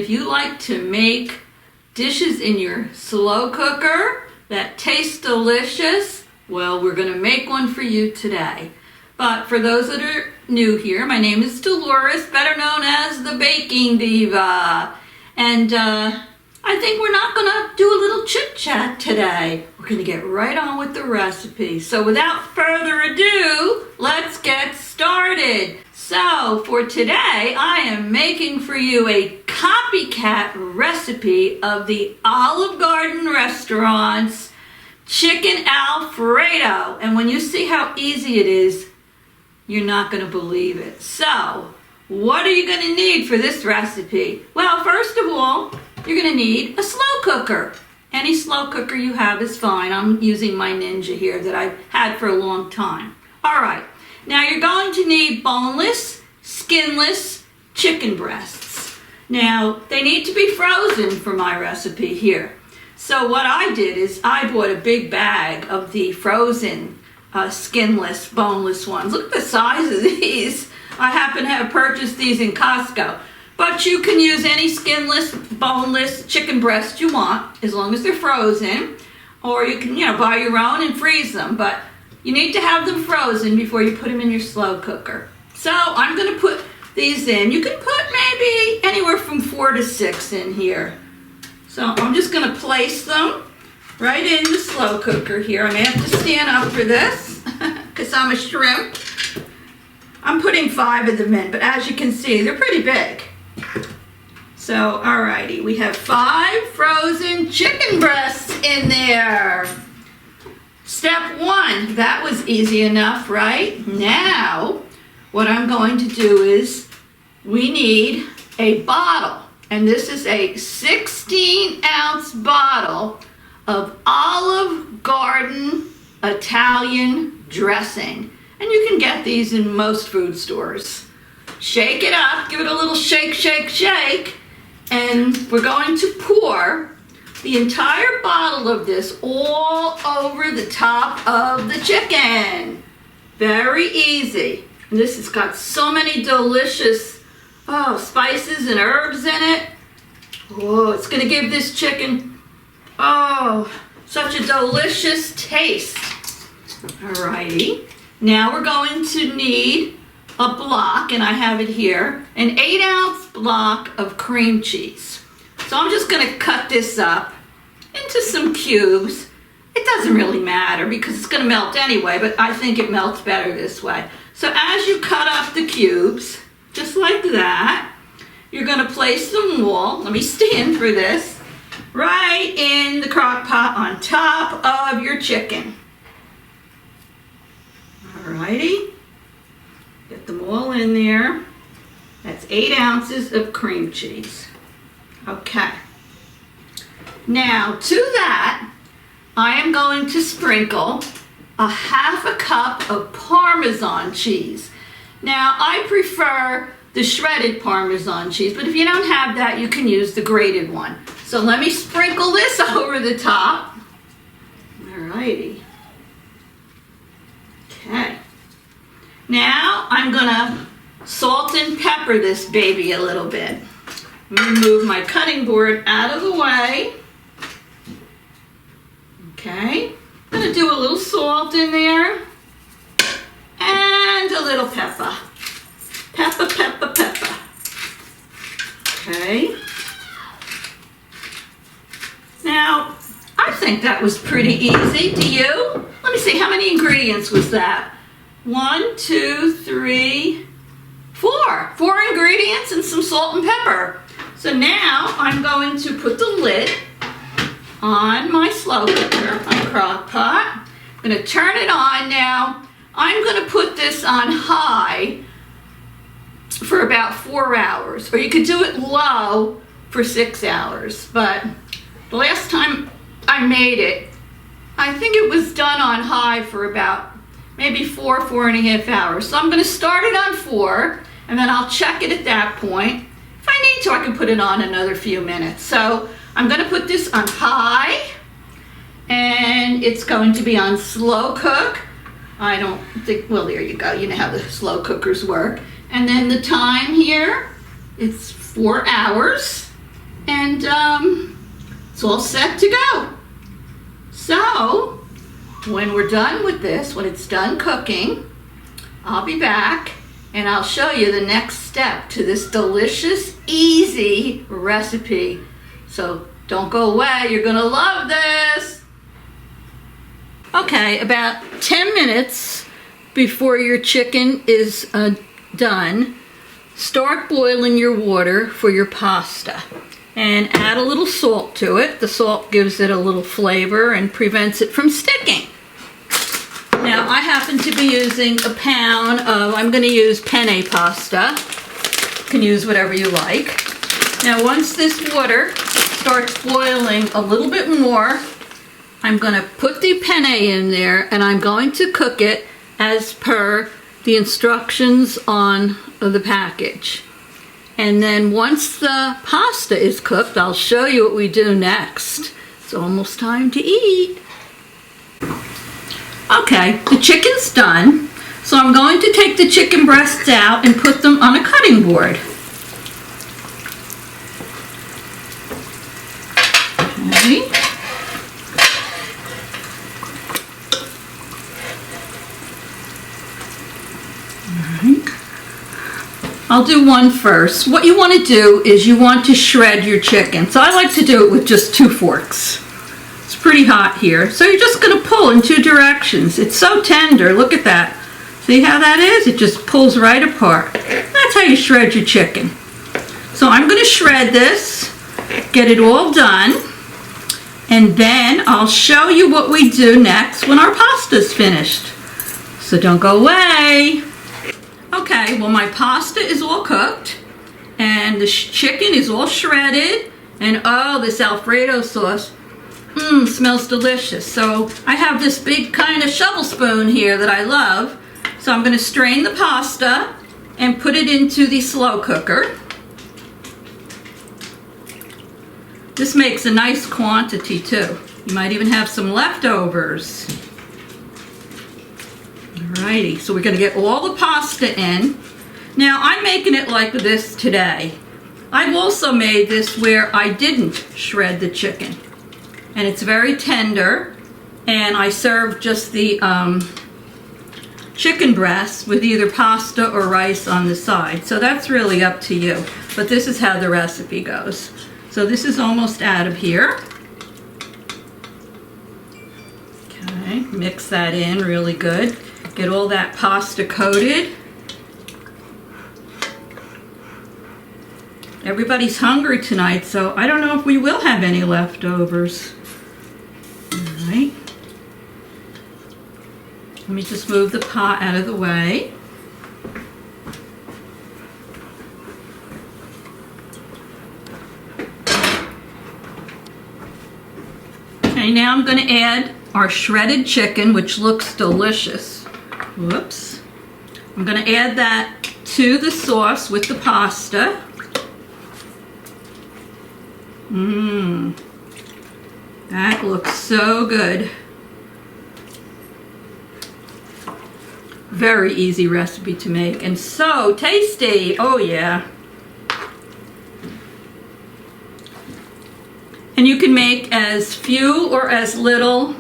if you like to make dishes in your slow cooker that taste delicious, well, we're going to make one for you today. But for those that are new here, my name is Dolores, better known as the Baking Diva. And I think we're not going to do a little chit chat today. We're going to get right on with the recipe. So without further ado, let's get started. So for today, I am making for you a copycat recipe of the Olive Garden restaurant's Chicken Alfredo. And when you see how easy it is, you're not going to believe it. So what are you going to need for this recipe? Well, first of all, you're going to need a slow cooker. Any slow cooker you have is fine. I'm using my Ninja here that I've had for a long time. All right. Now you're going to need boneless, skinless chicken breasts. Now they need to be frozen for my recipe here. So what I did is I bought a big bag of the frozen skinless, boneless ones. Look at the size of these. I happen to have purchased these in Costco. But you can use any skinless, boneless chicken breast you want, as long as they're frozen. Or you can, buy your own and freeze them. But you need to have them frozen before you put them in your slow cooker. So I'm going to put these in. You can put maybe anywhere from 4 to 6 in here. So I'm just going to place them right in the slow cooker here. I may have to stand up for this because I'm a shrimp. I'm putting 5 of them in, but as you can see, they're pretty big. So, alrighty, we have 5 frozen chicken breasts in there. Step 1, that was easy enough, right? Now, what I'm going to do is we need a bottle. And this is a 16-ounce bottle of Olive Garden Italian dressing. And you can get these in most food stores. Shake it up, give it a little shake, shake, shake. And we're going to pour the entire bottle of this all over the top of the chicken. Very easy. And this has got so many delicious spices and herbs in it. Oh, it's going to give this chicken, such a delicious taste. Alrighty. Now we're going to need a block, and I have it here, an 8-ounce block of cream cheese. So I'm just going to cut this up into some cubes. It doesn't really matter because it's going to melt anyway, but I think it melts better this way. So as you cut up the cubes, just like that, you're going to place them all, let me stand for this, right in the crock pot on top of your chicken. Alrighty, get them all in there. That's 8 ounces of cream cheese. Okay. Now to that, I am going to sprinkle a 1/2 cup of Parmesan cheese. Now I prefer the shredded Parmesan cheese, but if you don't have that, you can use the grated one. So let me sprinkle this over the top. Alrighty. Okay. Now I'm gonna salt and pepper this baby a little bit. Let me move my cutting board out of the way. Okay. I'm gonna do a little salt in there and a little pepper. Pepper, pepper, pepper. Okay. Now, I think that was pretty easy. Do you? Let me see, how many ingredients was that? 1, 2, 3, 4. 4 ingredients and some salt and pepper. So now I'm going to put the lid on my slow cooker, my crock pot. I'm going to turn it on now. I'm going to put this on high for about 4 hours, or you could do it low for 6 hours. But the last time I made it, I think it was done on high for about maybe 4.5 hours. So I'm going to start it on 4, and then I'll check it at that point. If I need to, I can put it on another few minutes. So I'm going to put this on high, and it's going to be on slow cook. I don't think, well, there you go. You know how the slow cookers work. And then the time here, it's 4 hours. and it's all set to go. So when we're done with this, when it's done cooking, I'll be back and I'll show you the next step to this delicious, easy recipe. So don't go away, you're gonna love this. Okay, about 10 minutes before your chicken is done, start boiling your water for your pasta and add a little salt to it. The salt gives it a little flavor and prevents it from sticking. Now I happen to be using a pound of, I'm going to use penne pasta. You can use whatever you like. Now once this water starts boiling a little bit more, I'm going to put the penne in there and I'm going to cook it as per the instructions on the package. And then once the pasta is cooked, I'll show you what we do next. It's almost time to eat. Okay, the chicken's done. So I'm going to take the chicken breasts out and put them on a cutting board. Okay. I'll do one first. What you want to do is you want to shred your chicken. So I like to do it with just 2 forks. It's pretty hot here. So you're just going to pull in 2 directions. It's so tender. Look at that. See how that is? It just pulls right apart. That's how you shred your chicken. So I'm going to shred this, get it all done, and then I'll show you what we do next when our pasta's finished. So don't go away. Okay, well my pasta is all cooked and the chicken is all shredded, and oh, this Alfredo sauce smells delicious. So I have this big kind of shovel spoon here that I love. So I'm going to strain the pasta and put it into the slow cooker. This makes a nice quantity too. You might even have some leftovers. Alrighty, so we're going to get all the pasta in. Now I'm making it like this today. I've also made this where I didn't shred the chicken. And it's very tender. And I served just the chicken breast with either pasta or rice on the side. So that's really up to you. But this is how the recipe goes. So this is almost out of here. Okay, mix that in really good. Get all that pasta coated. Everybody's hungry tonight, so I don't know if we will have any leftovers. All right. Let me just move the pot out of the way. Okay, now I'm going to add our shredded chicken, which looks delicious. Whoops. I'm going to add that to the sauce with the pasta. That looks so good. Very easy recipe to make and so tasty. Oh yeah. And you can make as few or as little,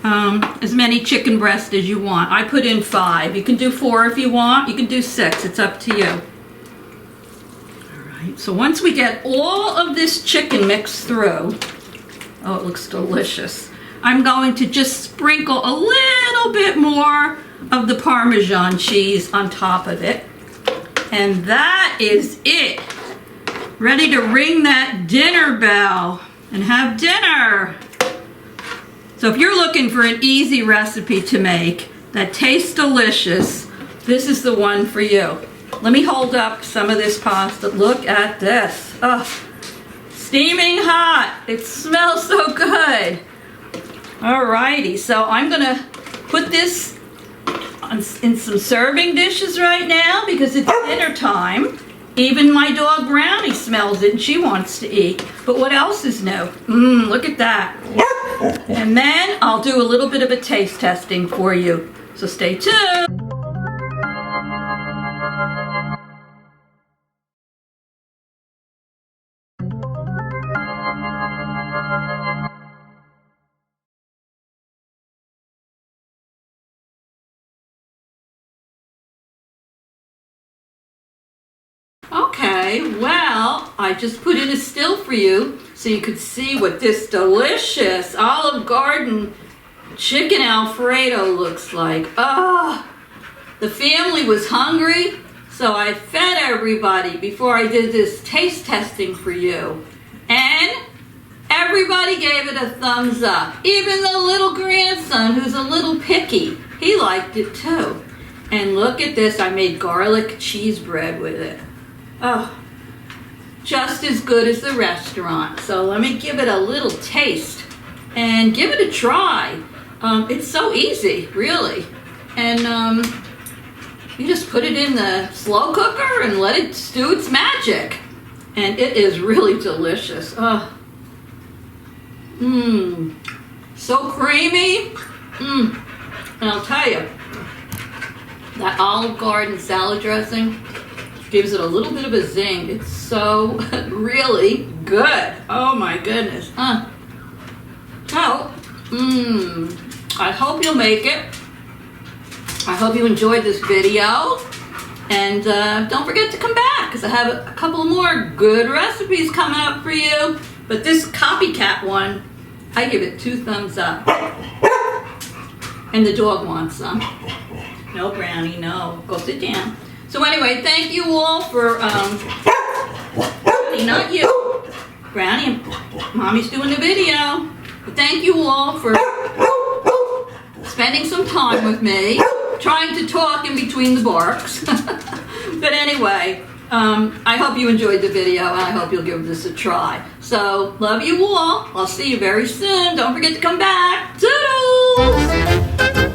as many chicken breasts as you want. I put in 5. You can do 4 if you want. You can do 6. It's up to you. All right. So once we get all of this chicken mixed through, oh, it looks delicious. I'm going to just sprinkle a little bit more of the Parmesan cheese on top of it. And that is it. Ready to ring that dinner bell and have dinner. So if you're looking for an easy recipe to make that tastes delicious, this is the one for you. Let me hold up some of this pasta. Look at this. Oh, steaming hot. It smells so good. Alrighty, so I'm gonna put this in some serving dishes right now because it's dinner time. Even my dog Brownie smells it and she wants to eat. But what else is new? Look at that. And then I'll do a little bit of a taste testing for you. So stay tuned. Okay, well, I just put in a still for you so you could see what this delicious Olive Garden chicken Alfredo looks like. Oh, the family was hungry, so I fed everybody before I did this taste testing for you. And everybody gave it a thumbs up. Even the little grandson, who's a little picky, he liked it too. And look at this, I made garlic cheese bread with it. Oh, just as good as the restaurant. So let me give it a little taste and give it a try. It's so easy, really. And you just put it in the slow cooker and let it stew its magic. And it is really delicious. Oh. So creamy. And I'll tell you, that Olive Garden salad dressing gives it a little bit of a zing. It's so really good. Oh my goodness. I hope you'll make it. I hope you enjoyed this video. And don't forget to come back because I have a couple more good recipes coming up for you. But this Copycat one, I give it 2 thumbs up. And the dog wants some. No, Brownie, no. Go sit down. So anyway, thank you all for, not you, Brownie, Mommy's doing the video. But thank you all for spending some time with me, trying to talk in between the barks. But anyway, I hope you enjoyed the video, and I hope you'll give this a try. So, love you all. I'll see you very soon. Don't forget to come back. Toodles!